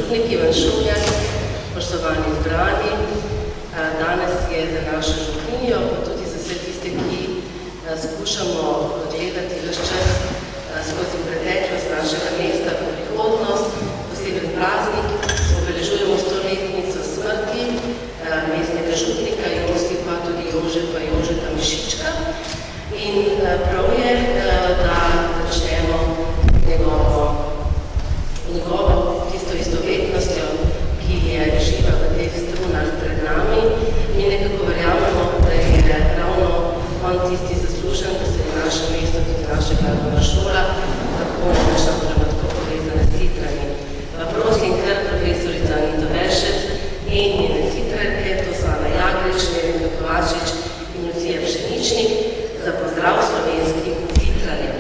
župniki, Vanšuljan, poštovani zbrani. Danes je za našo župnijo, pa tudi za vse tiste, ki skušamo gledati ves čas skozi preteklost našega mesta v prihodnost, poseben praznik, obeležujemo 100-letnico smrti mestnega župnika, Josipa, tudi Jožefa Jožeta Mišička. In prav je, da začnemo njegovo tisto istovetnostjo, ki je živa v teh strunah pred nami. Mi nekako verjamemo, da je ravno on tisti zaslužen, da se je naše mesto, tudi naša glavna šola, tako močno, tako povezane s Citrani. Prosim kar profesorica Anita Veršec in njene citrarke, to so Ana Jagrič, Nevenka Kovačič in Lucija Pšeničnik, za pozdrav slovenskim Citrarjem.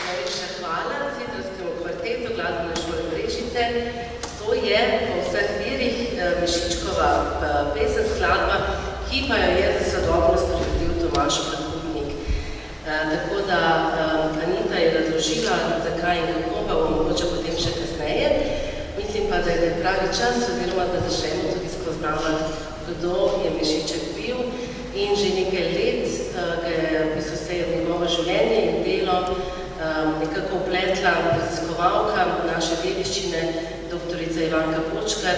Najlepša hvala Citrskemu kvartetu Glasbene šole Brežice. To je po vseh virih Mešičkova pesem, skladba, ki pa jo je za sodobnost priredil Tomaž Plahotnik. Tako da Anita je razložila, zakaj in kako, pa bomo mogoče potem še kasneje. Mislim pa, da je pravi čas, oziroma da začnemo tudi spoznavati, kdo je Mešiček bil. In že nekaj let ga je v bistvu se je njegovo življenje in delo nekako upletla raziskovalka naše dediščine, doktorica Ivanka Počkar,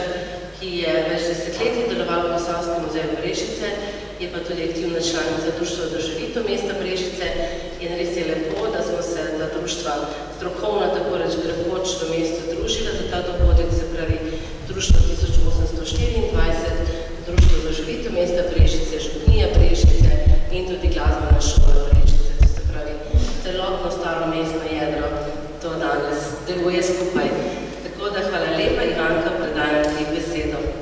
ki je več desetletij delovala v Posavskem muzeju Brežice, je pa tudi aktivna članica Društva za oživitev mesta Brežice in res je lepo, da smo se ta društva strokovno tako reč grehoč v mestu družila za ta dogodek, se pravi Društvo 1824, Društvo za oživitev mesta Brežice, Župnija Brežice in tudi Glasbena šola Brežice, to se pravi celotno staro mestno jedro, to danes deluje skupaj. Tako da hvala lepa, Ivanka, predajam ti besedo.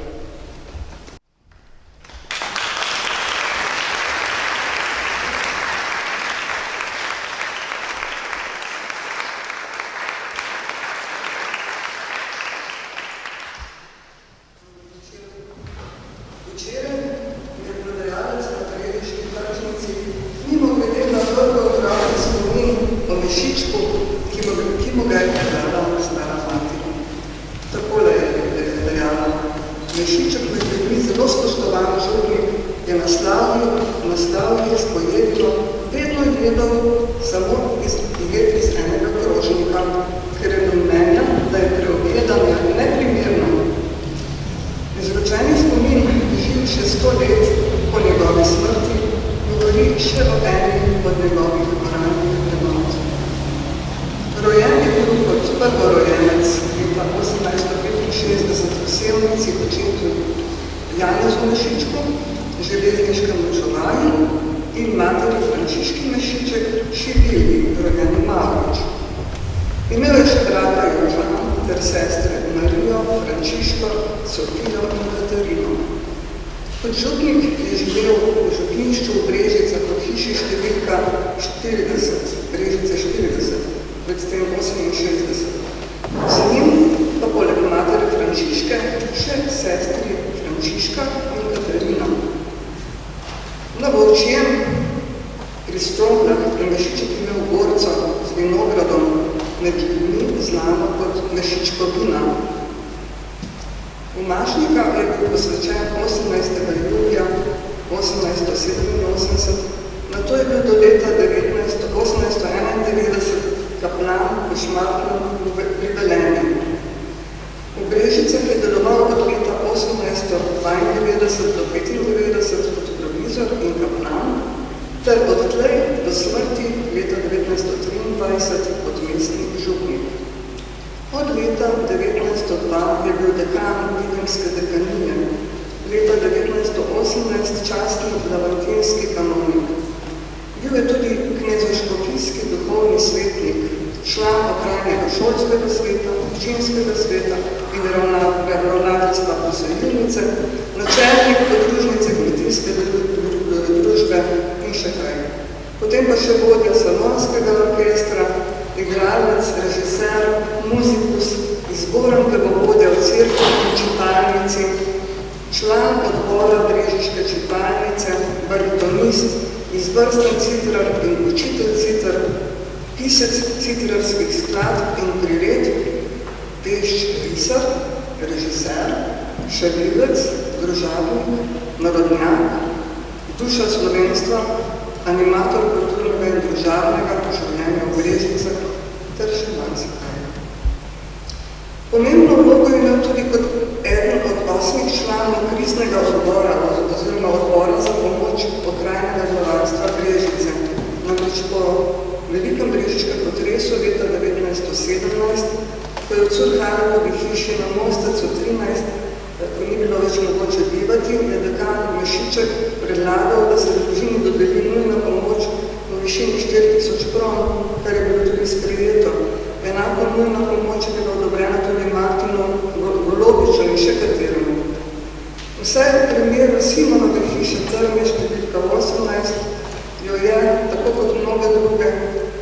jo je, tako kot mnoge druge,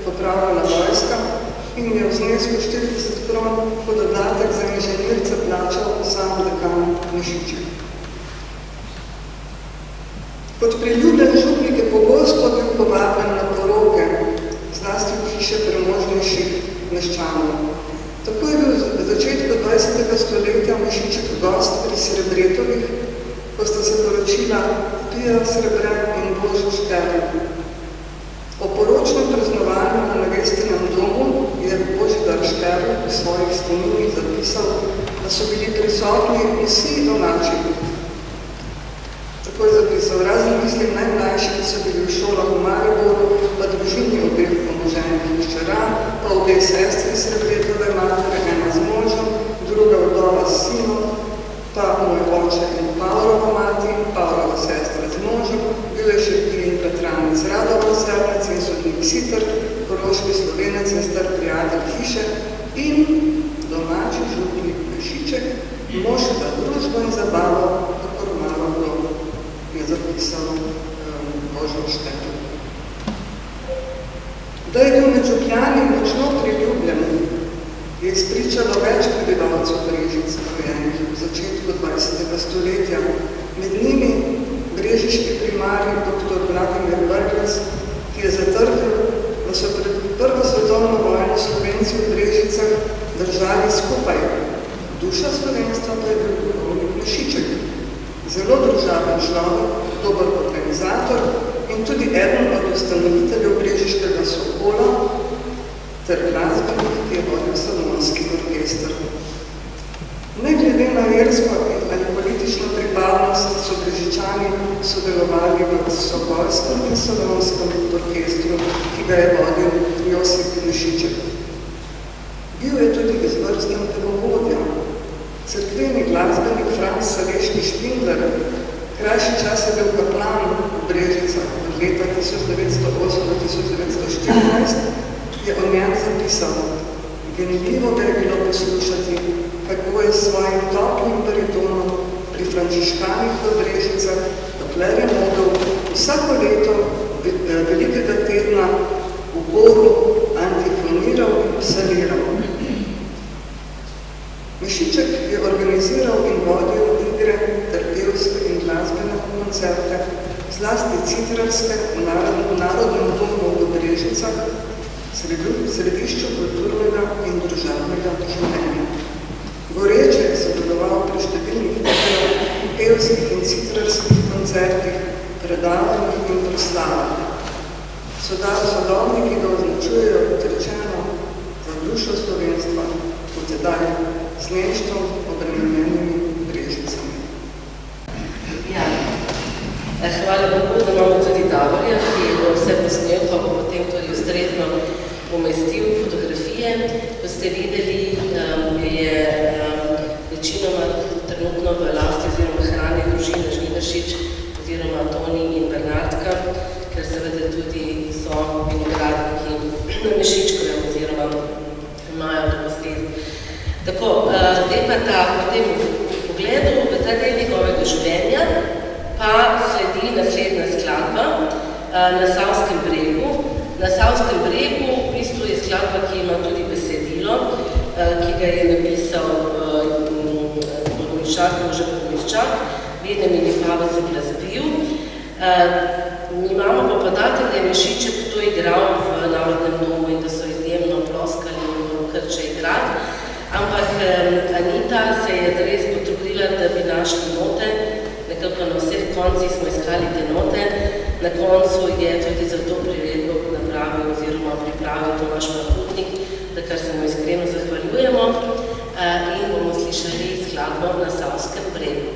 popravljala vojska, 240 kron kot dodatek za inženirca plačal sam dekan Mešiček. Kot priljubljen župnik je pogosto bil povabljen na poroke, zlasti v hiše premožnejših meščanov. Tako je bil v začetku 20. stoletja Mešiček gost pri Srebretovih, ko sta se poročila Pija Srebre in Božo Šterl. O poročnem praznovanju na Nevestinem domu je Božidar Šterl v svojih spominih zapisal, da so bili prisotni vsi domači. Tako je zapisal, razen mislim najmlajši, ki so bili v šolah v Mariboru, pa družini obeh pomoženih hčera, pa obe sestri Srebretove matere, ena z možem, druga vdova s sinom, pa moj oče in Pavlova mati, Pavlova sestra z možem, bil je še in Petranec Radovan Sernec in sodnik Sitr, koroški Slovenec in star prijatelj hiše in domači župnik Mešiček, mož za družbo in zabavo, kakor malo bilo, je zapisal Božo Šterl. Da je bil med Župljani močno priljubljen, je izpričalo več prebivalcev Brežic rojenih v začetku 20. stoletja. Med njimi brežiški primarij dr. Vladimir Brglec, ki je zatrdil, da so pred prvo svetovno vojno Slovenci v Brežicah držali skupaj. Duša slovenstva pa je bil duhovnik Mešiček. Zelo družaben človek, dober organizator in tudi eden od ustanoviteljev brežiškega Sokola ter glasbenik, ki je vodil salonski orkester. Ne glede na versko ali politično pripadnost so Brežičani sodelovali v sokolskem in salonskem orkestru, ki ga je vodil Josip Mešiček. Bil je tudi izvrsten pevovodja. Cerkveni glasbenik Franc Saleški Špindler, krajši čas je bil kaplan v Brežicah od leta 1908 do 1914, je o njem zapisal: Genljivo ga je bilo poslušati, kako je s svojim toplim baritonom pri frančiškanih v Brežicah, dokler je mogel vsako leto velikega tedna v Boru antifoniral in psaliral. Mešiček je organiziral in vodil igre, terpevske in glasbene koncerte, zlasti citrarske v Narodnem domu v Brežicah, središču kulturnega in družabnega življenja. Goreče je sodeloval pri številnih pevskih in citrarskih koncertih, predavanjih in prostavah. Sodobni, ki ga označujejo kot rečeno za dušo slovenstva, kot tedaj s nemštvom obremenjenimi Brežicami. Ja, hvala Bogu, da imamo tudi Davorja, ki bo vse posnel, pa bo potem tudi ustrezno umestil fotografije. Ko ste videli, je večinoma trenutno v lasti oziroma hrani družine Žnidaršič oziroma Toni in Bernardka, ker seveda tudi so vinogradniki na Mešičkovem oziroma imajo to posled. Tako, zdaj pa po tem pogledu v ta del njegovega življenja pa sledi naslednja skladba Na Savskem bregu. Na Savskem bregu v bistvu je skladba, ki ima tudi besedilo, ki ga je napisal Podmiščak, Bože Podmiščak, Vedem in je Pavel zaglasbil. Mi imamo pa podatek, da je Mešiček to igral v Narodnem domu in da so izjemno ploskali in krče igrati. Ampak Anita se je zares potrudila, da bi našli note, nekako na vseh koncih smo iskali te note. Na koncu je tudi za to priredbo napravil oziroma pripravil Tomaž Markutnik, za kar se mu iskreno zahvaljujemo in bomo slišali skladbo Na Savskem bregu.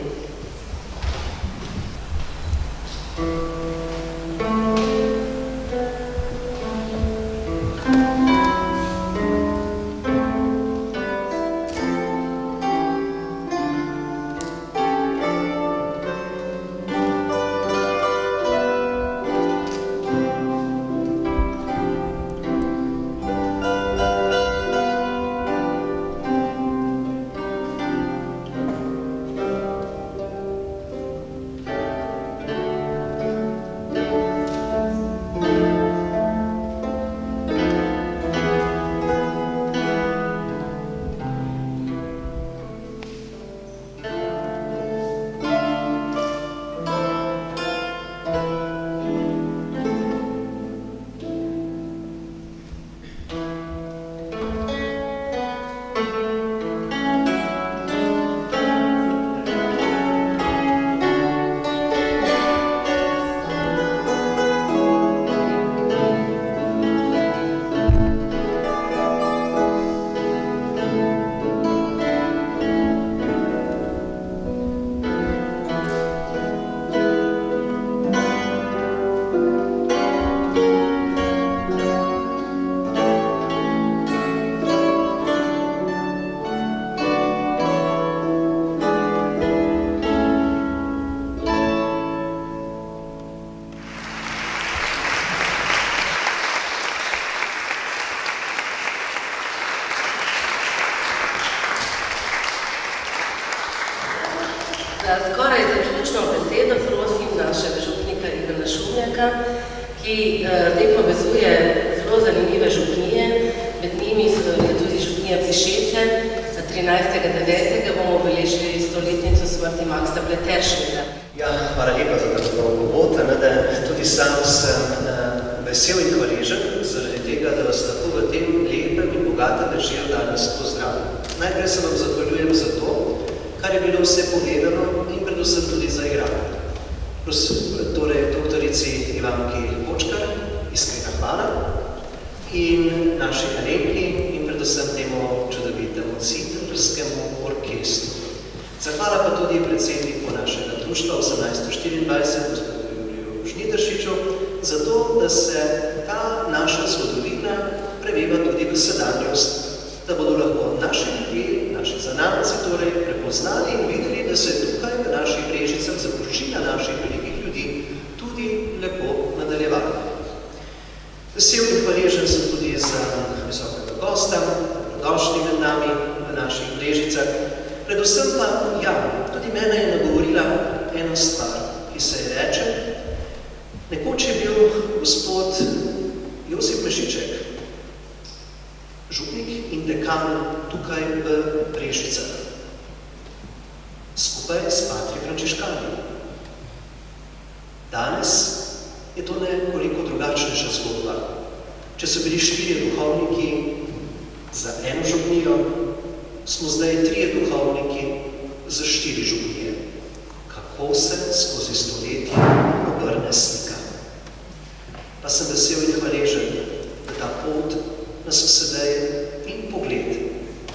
Za skoraj zaključno besedo prosim našega župnika Ivana Šumjaka, ki zdaj povezuje zelo zanimive župnije. Med njimi je tudi župnija Pišece. Za 13.9. bomo obeležili 100-letnico smrti Maksa Pleteršnika. Ja, hvala lepa za tako povod, da tudi sam sem vesel in hvaležen zaradi tega, da vas lahko v tem lepem in bogatem večeru danes pozdravim. Najprej se vam zahvaljujem za to, kar je bilo vse povedano in predvsem tudi za igranje. Torej, doktorici Ivanki Počkar, iskrena hvala, in naši Alenki in predvsem temu čudovitemu citrskemu orkestru. Zahvala pa tudi predsedniku našega društva 1824, gospodu Juriju Žnidaršiču, za to, da se ta naša zgodovina preveva tudi v sedanjost, da bodo lahko naši ljudje, naši zanamci torej prepoznali in videli, da se tukaj v naših Brežicah zapuščina naših velikih ljudi tudi lepo nadaljevala. Vesel in hvaležen sem tudi za visokega gosta, došli med nami v naših Brežicah. Predvsem pa, ja, tudi mene je nagovorila ena stvar, ki se je reče. Nekoč je bil gospod Josip Mešiček, župnik in dekan tukaj v Brežicah, skupaj s patri frančiškani. Danes je to nekoliko drugačnejša zgodba. Če so bili 4 duhovniki za eno župnijo, smo zdaj 3 duhovniki za 4 župnije. Kako se skozi stoletja obrne slika. Pa sem vesel in hvaležen, da ta pot nas sedaj in pogled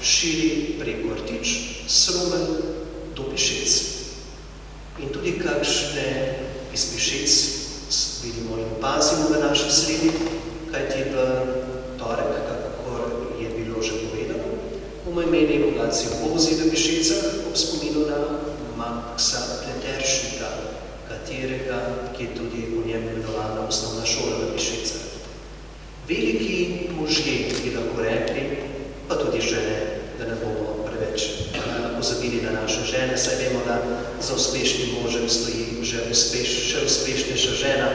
širi preko Rtič, Srumen do Pišec. In tudi kakšne iz Pišec vidimo in opazimo v naši sredi, kajti v torek, kakor je bilo že povedano, bomo imeli vokacijo Bozi v Pišecah ob spominu na Maksa Pleteršnika, katerega, ki je tudi po njem imenovana osnovna šola v Pišecah. Veliki možje, bi lahko rekli, pa tudi žene, da ne bomo preveč pozabili na naše žene, saj vemo, da za uspešnim možem stoji še uspešnejša žena,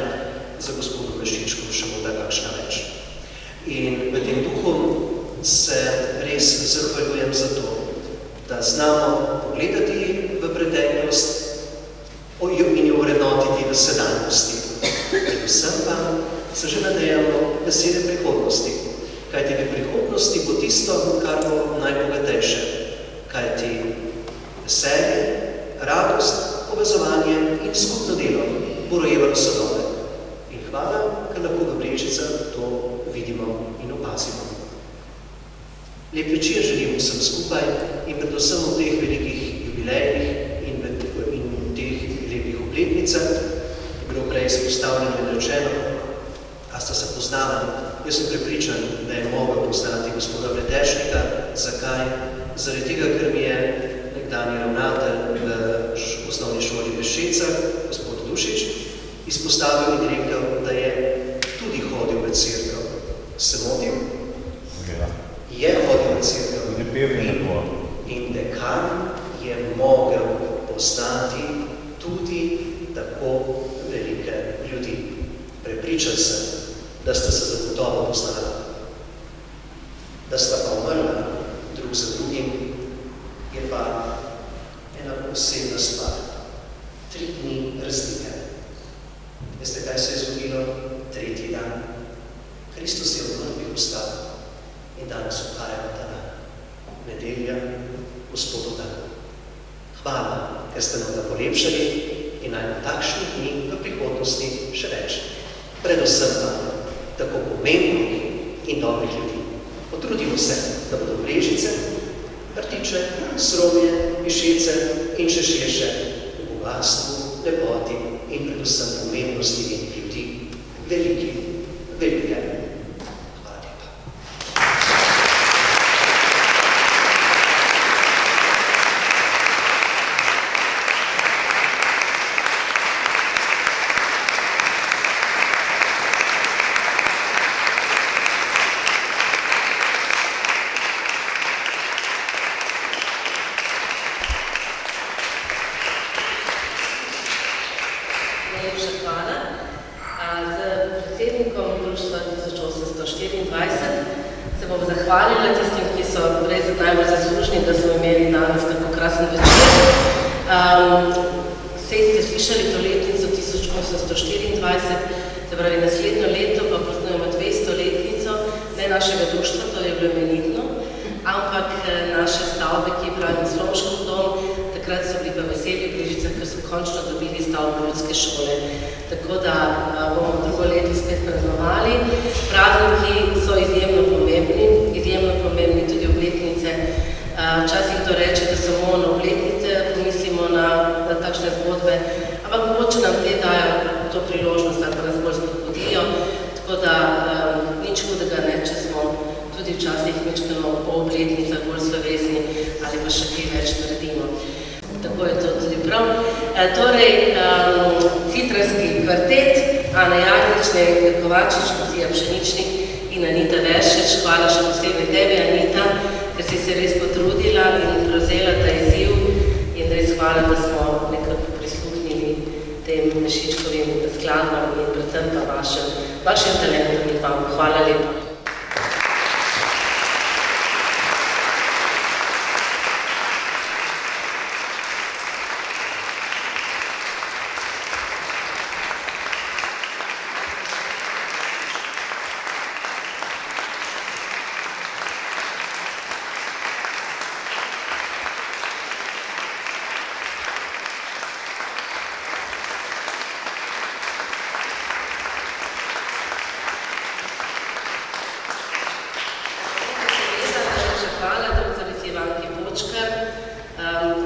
za gospodom Mešičkom še morda kakšna več. In v tem duhu se res zahvaljujem za to, da znamo pogledati v preteklost in jo vrednotiti v sedanjosti. Predvsem pa se že nadejamo besede prihodnosti, kajti v prihodnosti bo tisto, kar bo najbogatejše, kajti veselje, radost, povezovanje in skupno delo bo rojevalo sadove. In hvala, ker lahko v Brežicah to vidimo in opazimo. Lep večer želim vsem skupaj in predvsem v teh velikih jubilejih in teh lepih obletnicah. Je bilo prej izpostavljeno in rečeno, a sta se poznala. Jaz sem prepričan, da je mogel poznati gospoda Pleteršnika. Zakaj? Zaradi tega, ker mi je nekdanji ravnatelj v osnovni šoli v Pišecah, gospod Dušič, izpostavil in rekel, da je tudi hodil v cerkev. Se motim? Je hodil v cerkev. In dekan je mogel poznati tudi tako velike ljudi. Prepričan sem, da sta se zagotovo poznala. Da sta pa umrla drug za drugim, je pa ena posebna stvar. 3 dni razlike. Veste, kaj se je zgodilo? 3. dan. Kristus je od mrtvih vstal in danes obhajamo ta dan. Nedelja, Gospodov dan. Hvala, ker ste nam ga polepšali in naj takšnih dni v prihodnosti še več. Predvsem pa tako pomembnih in dobrih ljudi. Potrudimo se, da bodo Brežice, Rtiče, Sromje, Pišece in še širše v bogatstvu, lepoti in predvsem pomembnosti njenih ljudi. Veliki, velike. Hvala lepa. nekako zahvalila tistim, ki so res najbolj zaslužni, da smo imeli danes tako krasen večer. Sej ste slišali to letnico 1824, se pravi naslednjo leto pa praznujemo 200-letnico, ne našega društva, to je bilo imenitno, ampak naše stavbe, ki pravimo Slomškov dom, takrat so bili pa veseli v Brežicah, ker so končno dobili stavbo ljudske šole. Tako da bomo drugo leto spet praznovali. Prazniki so izjemno pomembni tudi obletnice. Včasih to reče, da samo na obletnice pomislimo na takšne zgodbe, ampak mogoče nam te dajo to priložnost, ali pa nas bolj spodbudijo. Tako da nič hudega ne, če smo tudi včasih mečkano po obletnicah bolj slovesni ali pa še kaj več naredimo. Tako je to tudi prav. Torej, citrarski kvartet, Ana Jagnič, Nevenka Kovačič, Lucija Pšeničnik in Anita Veršič. Hvala še posebej tebi, Anita, ker si se res potrudila in prevzela ta izziv in res hvala, da smo nekako prisluhnili tem Mešičkovim skladbam in predvsem pa vašem talentom in vam. Hvala lepa.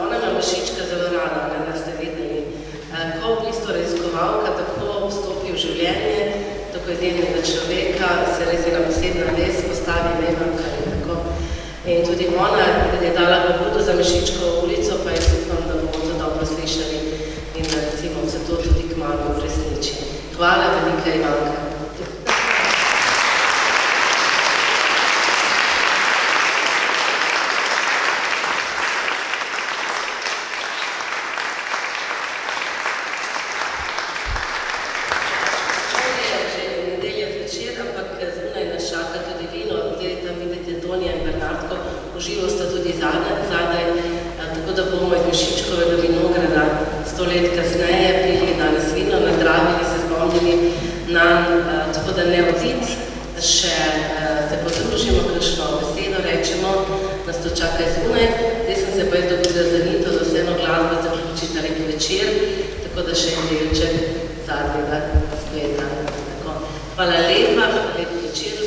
Ona ima Mešička zelo rada, da ste vedeli. Ko v bistvu raziskovalka tako vstopi v življenje, tako izjemnega človeka, se res ena posebna vez postavi Nevenka in tako. In tudi ona je dala pobudo za Mešičkovo ulico, pa jaz upam, da bomo to dobro slišali in da recimo se to tudi kmalu uresniči. Hvala velika Ivanka. Uživo sta tudi zadaj, tako da bomo iz Mešičkovega vinograda 100 let kasneje pili danes vino, nazdravili, se spomnili nam, tako da ne odid, še se podružimo, kakšno besedo rečemo, nas to čaka zunaj. Zdaj sem se pa jaz dobila za Anito, da vseeno glasbo zaključi ta neki večer, tako da še en delček zadnjega speta. Hvala lepa, lep večer.